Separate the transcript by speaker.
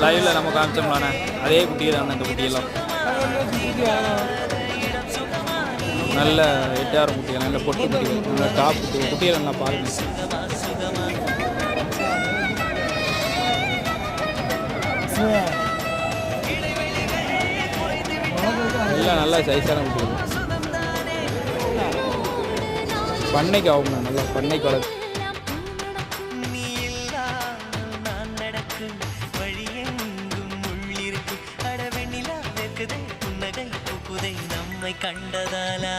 Speaker 1: லைவில் நம்ம காமிச்சோம்லாண்ணே அதே குட்டிகள் தானே இந்த குட்டியெல்லாம். நல்ல 8,000 குட்டிகள், நல்ல பொட்டு குட்டிகள், நல்ல டாப் குட்டிகள். குட்டிகள் நல்லா பாருங்க. எல்லாம் நல்லா சைஸான குட்டிகள். பண்ணைக்கு ஆகும்ண்ணா, நல்லா பண்ணைக்கு வளர்க்கு.
Speaker 2: கண்டதாலா